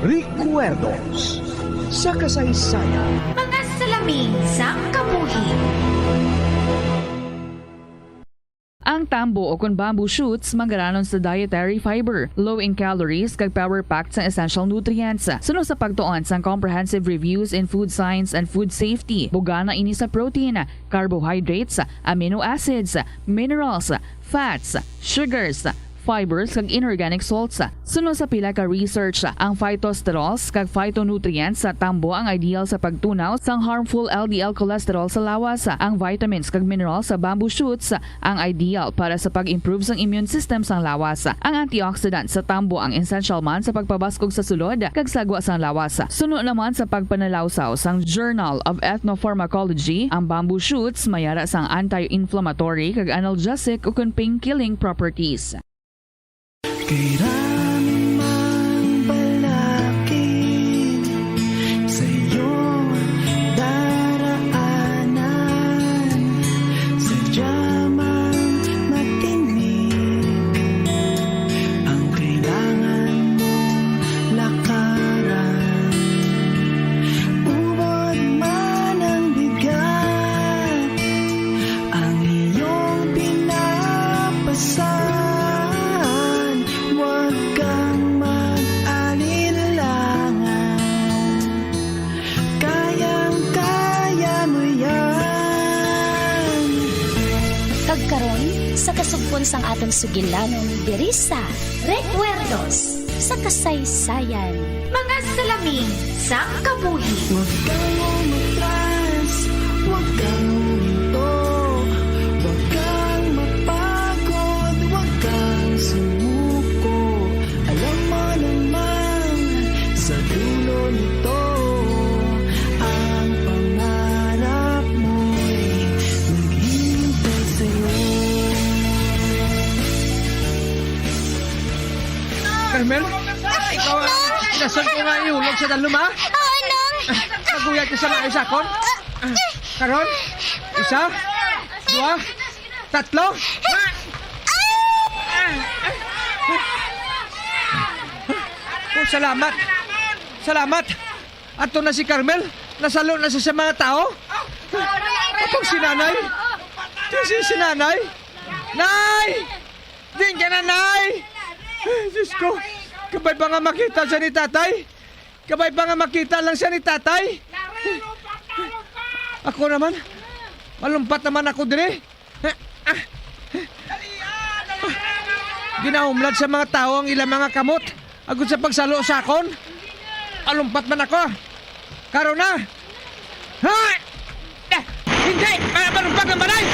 Recuerdos sa kasaysayan. Mga salamin sang kabuhi. Ang tambo o kun bamboo shoots manggaranon sa dietary fiber, low in calories kag power-packed sa essential nutrients. Suno sa pagtuon sang comprehensive reviews in food science and food safety, bugana ini sa protein, carbohydrates, amino acids, minerals, fats, sugars, fibers kag inorganic salts. Suno sa pila ka research, ang phytosterols kag phytonutrients sa tambo ang ideal sa pagtunaw sang harmful LDL cholesterol sa lawas. Ang vitamins kag minerals sa bamboo shoots ang ideal para sa pag-improve sang immune system sang lawas. Ang antioxidants sa tambo ang essential man sa pagpabaskog sa sulod kag sagwa sang lawas. Suno naman sa pagpanalawsaw sang Journal of Ethnopharmacology, ang bamboo shoots mayara sang anti-inflammatory kag analgesic ug pain-killing properties. Kailangan mang balakid sa iyong daraanan, sadya mang matinig ang kailangan mong lakaran. Ubod man ang bigat, ang iyong pinapasan. Huwag kang mag-alilangan, kayang-kaya mo yan. Kagkaroon sa kasugpon sang atong sugilanon diri sa Recuerdos sa kasaysayan. Mga salamin sang kabuhi. Huwag kang umatras, huwag kang uminto, huwag kang mapagod, huwag kang sumuko. Alam mo naman sa dulo nito, ang pangarap mo'y naghihintay sa'yo. Carmel? Ikaw ang inasan ko nga iulog sa daluma? Oo, Nong. Paguyat ka sa mga isakon? Karon? Isa? Dua? Tatlo? Oh, salamat. Salamat. Ato na si Carmel. Nasalo na siya sa mga tao. Atong si nanay. Si nanay. Nay! Diyan ka na, Nay! Diyos ko, kabay pa nga makita siya ni tatay. Kabay pa nga makita lang siya ni tatay. Ako naman, malumpat naman ako dire. Ginahumlad sa mga tao ang ilang mga kamot. Agud sa pagsalo sa akon. Alumpat man ako. Karo na. Ha! Hindi! Malumpat ang balay!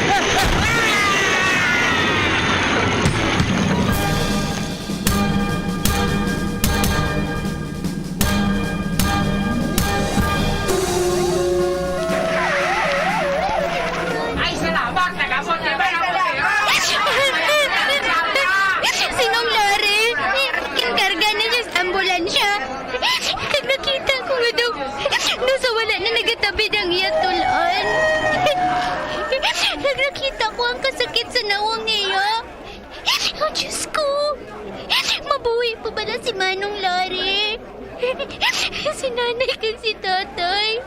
Sinong Lari? Kinkarga na niya sa ambulansya. Nakita ko nga daw, nasa wala na nagatabi ng iyang tulaan. Nakita ko ang kasakit sa nawang niya. Oh, Diyos ko! Mabuhay pa ba na si Manong Lari? Si nanay kag si tatay.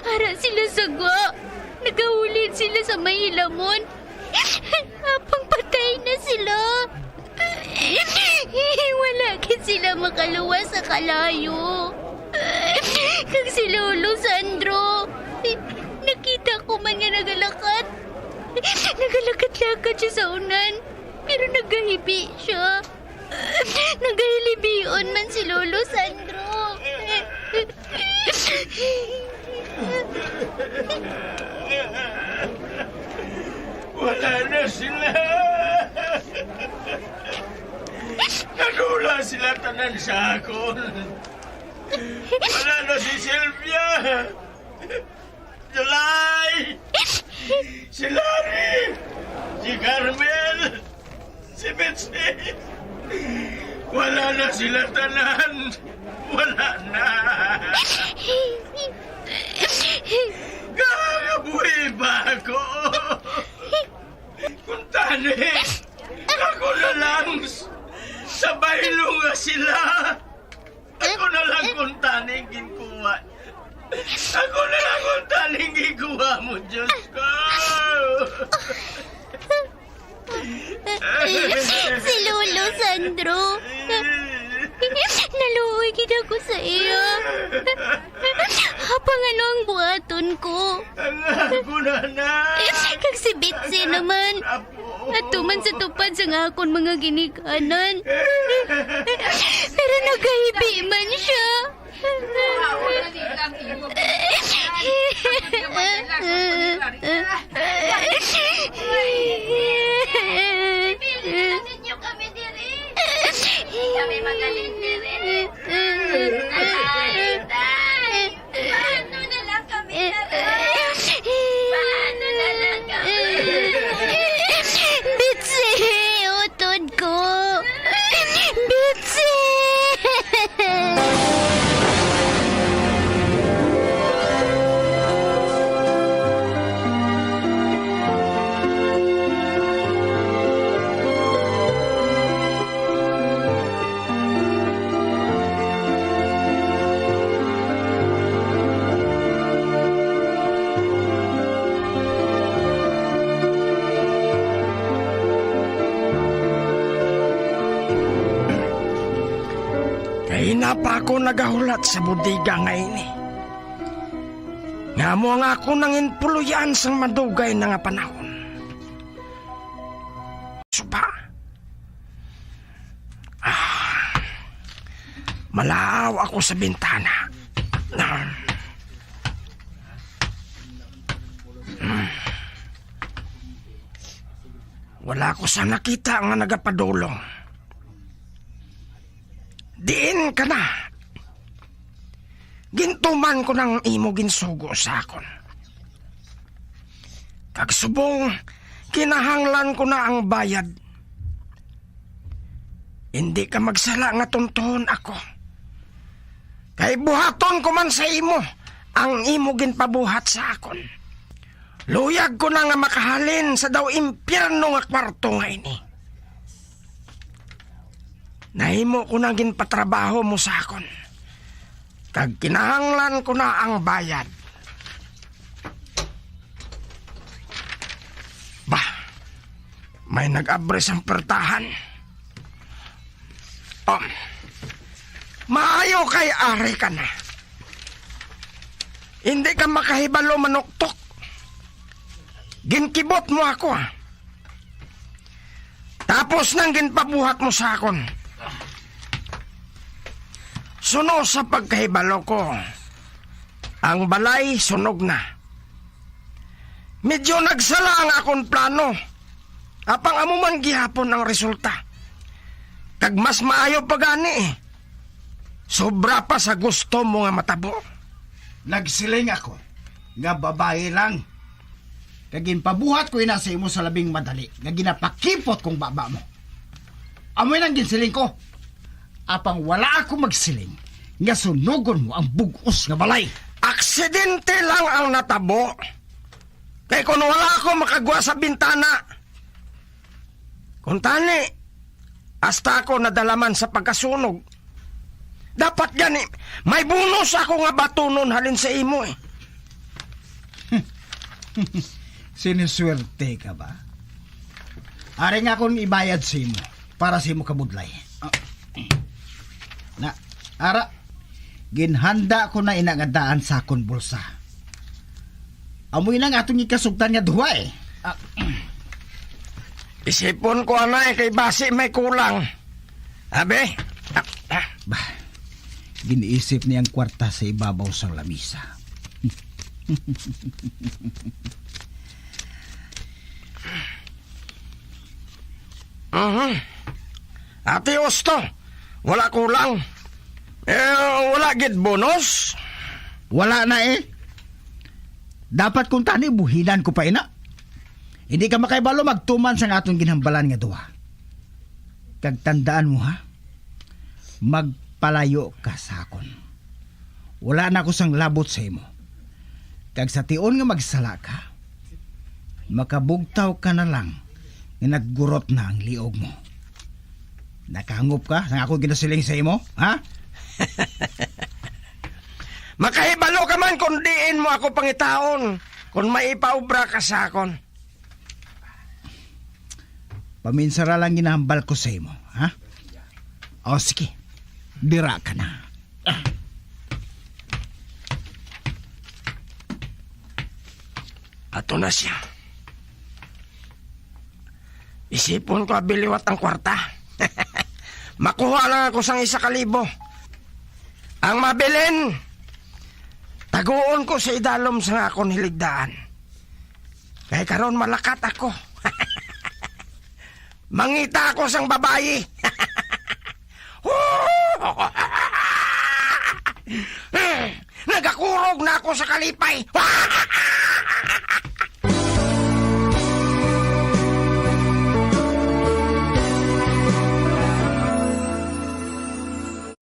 Ara sila sagwa. Nagahulid sila sa may hilamon. Apang patay na sila. Wala kit sila makaluwas sa kalayo. Kag si Lolo Sandro. Nakita ko man nga nagalakad. Nagalakad-lakad siya sa unan. Pero nagahibi siya. Nagahilibion man si Lolo Sandro. Wala na sila. Nagula sila tanan sa akon. Wala na si Sylvia. July. Si Larry. Si Carmel. Si Betsy. Wala na sila tanan. Wala na. Gagabuhi ba ako? Kung tani, ako na lang. Sabay nga sila. Ako na lang kung tani ginkuha. Ako na lang kung tani ginkuha mo, Diyos ko. Si Lolo Sandro. Naluoy gid ako sa iya. Apang ano ang buhaton ko? Ako na. Kag si Bitsy naman. Atuman sa tupad sa nga akong mga ginikanan. Pero nagkahibi man siya. Kami magaling diri. Paano na lang kami Paano na lang kami? Bitsy, utod ko. Bitsy! Ina pa ako nagahulat sa budiga ngayon eh. Nga mo nga ako nangin puluyan sang madugay na nga panahon. Suba. Malaw ako sa bintana. Wala ko sa nakita nga nagapadulong. Diin ka na. Gintuman ko ng imo ginsugo sa akon. Kagsubong, kinahanglan ko na ang bayad. Hindi ka magsala nga tuntuhon ako. Kay buhaton ko man sa imo ang imo ginpabuhat sa akon. Luyag ko na nga makahalin sa daw impyerno nga kwarto nga ini. Nahimo ko na ginpatrabaho mo sa akon. Kag kinahanglan ko na ang bayad. Bah, may nag-abres ang pertahan. Maayo kay ari ka na. Hindi ka makahibalo manuktok. Ginkibot mo ako Tapos nang ginpabuhat mo sa akon. Suno sa pagkahibalo ko. Ang balay sunog na. Medyo nagsala ang akong plano. Apang amuman gihapon ang resulta. Kag mas maayo pa gani eh. Sobra pa sa gusto mo nga matabo. Nagsiling ako nga babae lang. Kag ginpabuhat ko ina sa imo sa labing madali. Nga ginapakipot kong baba mo. Amoy nang ginsiling ko. Apang wala ako magsiling nga sunugon mo ang bugos nga balay. Aksidente lang ang natabo. Kaya kung wala ako makagwa sa bintana. Kung tani, hasta ako nadalaman sa pagkasunog. Dapat gani, may bonus ako nga batunon halin sa imo eh. Siniswerte ka ba? Ari nga akong ibayad sa imo para sa imo kabudlay. Na, ara, ginhanda ko na inagadaan sa akong bulsa. Amoy na nga itong ikasugtan nga duwa eh. Isipon ko anay kay basi may kulang. Abe? Bah, giniisip niyang kwarta sa ibabaw sa lamisa. Ate Osto, wala kulang. Wala gid bonus? Wala na eh. Dapat kung tani buhinan ko pa ina. Hindi ka makaibalo magtuman sa atong ginhambalan nga duwa. Kag tandaan mo ha, magpalayo ka sa akon. Wala na ko sang labot sa imo. Kag sa tion nga magsala ka, makabugtaw ka na lang nga naggurot na ang liog mo. Nakahangop ka sa ako ginasiling sa imo, ha? Makahibalo ka man kung diin mo ako pangitaon, kung may ipaubra ka sa akon. Paminsara lang ginahambal ko sa imo, ha? O sige, dira ka na. Ato na siya. Isipon ko abiliwat ang kwarta. Makuha lang ako sang 1,000. Ang mabilin, taguon ko sa idalom sa akong hiligdaan. Kaya karon malakat ako. Mangita ako sang babayi. Nagakurog na ako sa kalipay.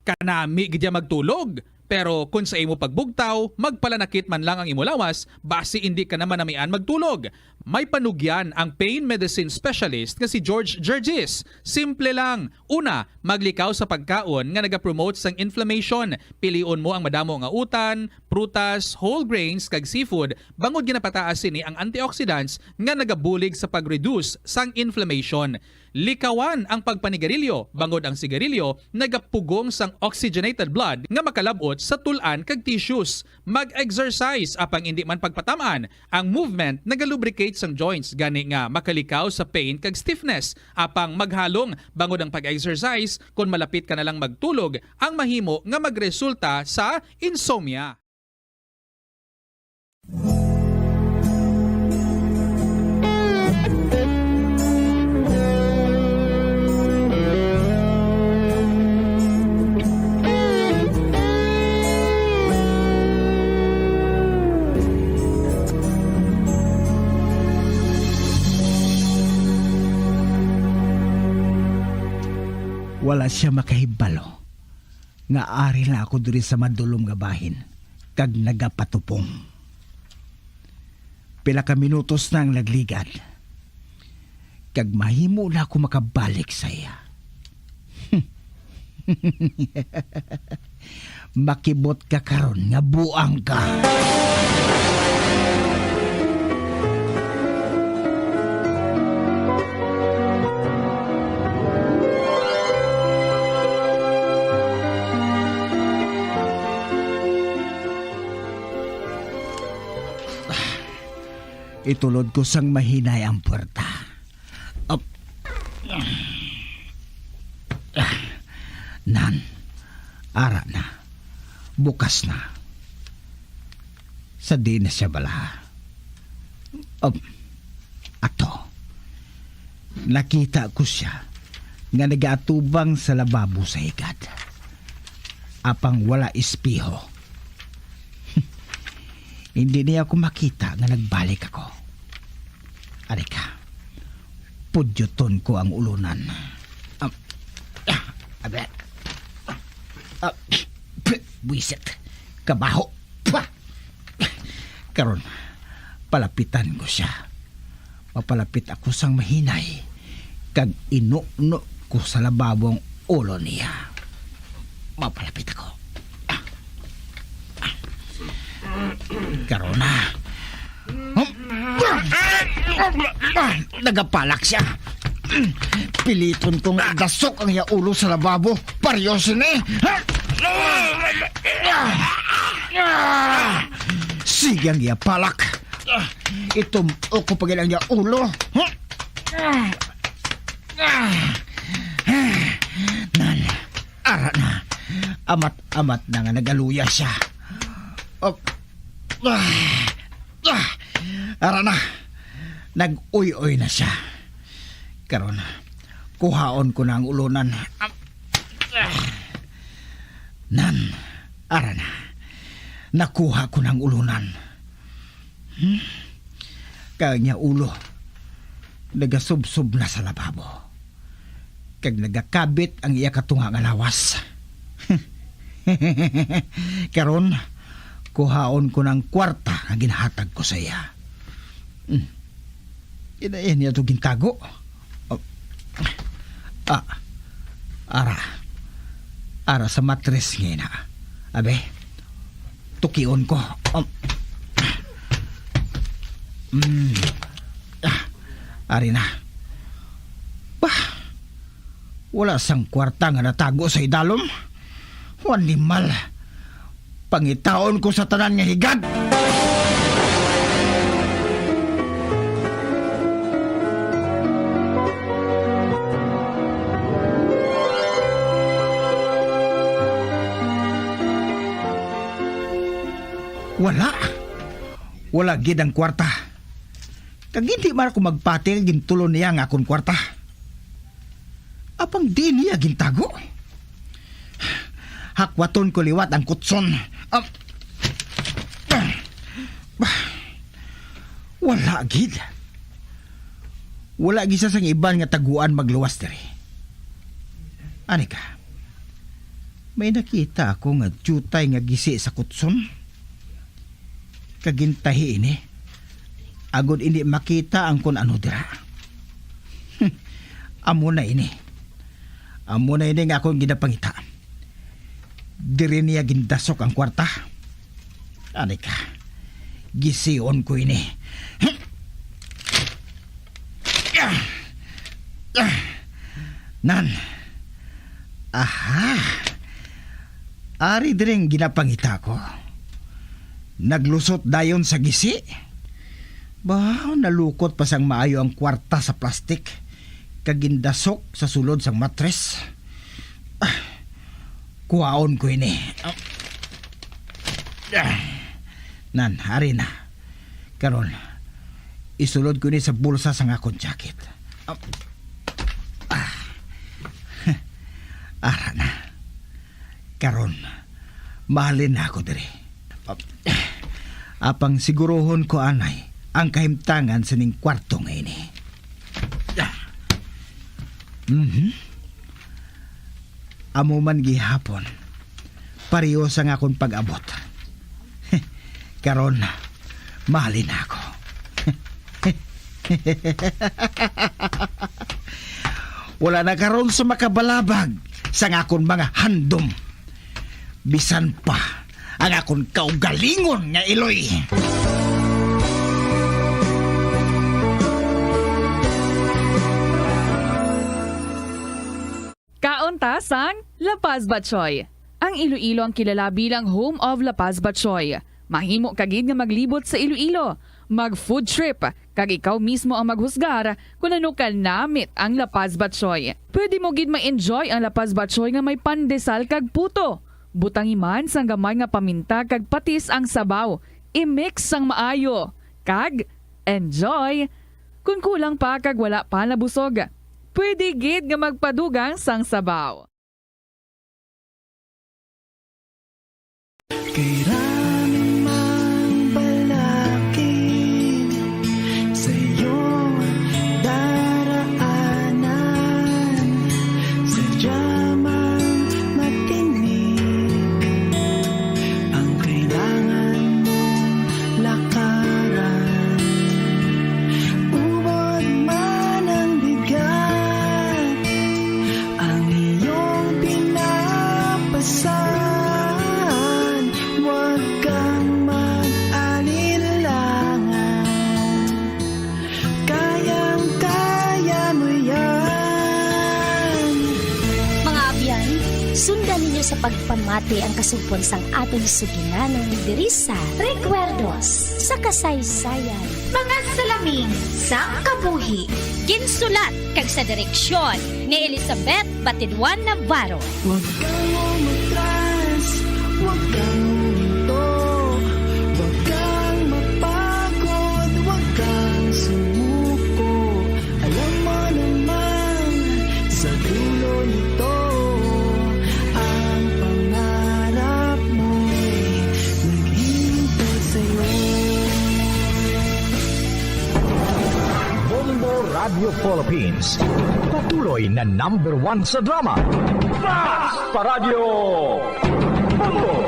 Kanami gidya magtulog. Pero kung sa imo pagbugtaw, magpalanakit man lang ang imo lawas, basi hindi ka naman namian magtulog. May panugyan ang pain medicine specialist nga si George Gergis. Simple lang. Una, maglikaw sa pagkaon nga nagapromote sang inflammation. Pilion mo ang madamo nga utan, prutas, whole grains kag seafood, bangod ginapataas sini ang antioxidants nga nagabulig sa pag-reduce sang inflammation. Likawan ang pagpanigarilyo, bangod ang sigarilyo nagapugong sang oxygenated blood nga makalabot sa tulan kag tissues. Mag-exercise apang hindi man pagpatamaan. Ang movement nagalubricate sang joints gani nga makalikaw sa pain kag stiffness. Apang maghalong bangod ang pag-exercise kung malapit ka na lang magtulog ang mahimo nga magresulta sa insomnia. Wala siya makahibalo nga ari na ako diri sa madulom nga bahin kag nagapatupong. Pila ka minutos nang nagligad kag mahimo na ako makabalik sa iya. Makibot ka karon nga buang ka. Itulod ko sang mahinay ang puwerta. Nan, ara na. Bukas na. Sa di na siya bala. Ato. Nakita ko siya nga nag-atubang sa lababo sa higad. Apang wala espiho. Hindi niya ako makita nga nagbalik ako. Arika, pudyuton ko ang ulunan. Buisit, kabaho. Karon, palapitan ko siya. Mapalapit ako sang mahinay. Kag ino-no ko sa lababong ulo niya. Mapalapit ako. Karon na. Nagapalak siya. Piliton kong dasok ang iya ulo sa lababo. Paryosin eh. Sige ang iya palak. Ito ko pagin ang iya ulo. Nan, ara na. Amat-amat na nga nagaluya siya. Ara na. Nag-uy-uy na siya. Karon, kuhaon ko na ang ulunan. Nan, ara na. Nakuha ko ng ulunan. Kanya ulo, nagasubsob na sa lababo. Kag nagakabit ang iya katunga nga lawas. Karon, kuhaon ko ng kwarta nga ginhatag ko sa iya. Inayan niya ito gintago. Ara sa matres ngayon na. Abe, tukion ko. Ari na. Bah, wala sang kwarta nga natago sa idalom. Wanimal. Pangitaon ko sa tanan nga higad. Wala gid ang kwarta. Kag hindi man ako magpatil gintulo niya nga akong kwarta. Apang di niya gintago. Hakwaton ko liwat ang kutson. Wala gid. Wala gid sa sang iban nga taguan magluwas diri. Ani ka? May nakita ako nga jutay nga gisi sa kutson. Kagintahi ini agud hindi makita ang kun ano dira. Amo na ini nga akong ginapangita. Diri niya gindasok ang kwarta. Ani ka, gision ko ini. Nan, aha, ari diring ginapangita ko. Naglusot dayon sa gisi. Bah, nalukot pa sang maayo ang kwarta sa plastik. Kagindasok sa sulod sang matres. Kuhaon ko ini. Nan, hari na. Karon, isulod ko ini sa bulsa sang akong jacket. Ara na. Karon, mahalin na ako diri. Apang sigurohon ko anay ang kahimtangan sa ning kwarto nga ini. Amo man gihapon pareho sa nga akong pag-abot. Karon mahalin ako. Wala na karon sa makabalabag sa nga akong mga handom. Bisan pa ang akong kaugalingon nga iloy. Kauntasang La Paz Batchoy. Ang Iloilo ang kilala bilang home of La Paz Batchoy. Mahimo kagid nga maglibot sa Iloilo, mag-food trip, kag ikaw mismo ang maghusgar kung ano ka namit ang La Paz Batchoy. Pwede mo gid ma-enjoy ang La Paz Batchoy nga may pandesal kag puto. Butangi man sang gamay nga paminta kag patis ang sabaw. I-mix sang maayo. Kag enjoy. Kung kulang pa kag wala pa nabusog, pwede gid nga magpadugang sang sabaw. Kailanman mang balakid sa iyong daraanan, sadya mang matinig ang kailangan mong lakaran. Ubod man ang bigat ang iyong pinapasa. Sundan ninyo sa pagpamati ang kasugpon sang aton suginanong diri sa Recuerdos sa kasaysayan. Mga salamin sang kabuhi. Ginsulat kag sa direksyon ni Elizabeth Batidwan Navarro. Huwag kang umatras, huwag kang huminto, huwag kang mapagod, huwag kang sumuko. Alam mo naman, sa dulo nito, ang pangarap mo'y naghihintay sa'yo. Bombo Radio Philippines. Patuloy na #1 sa drama. Fast sa radyo. Bombo!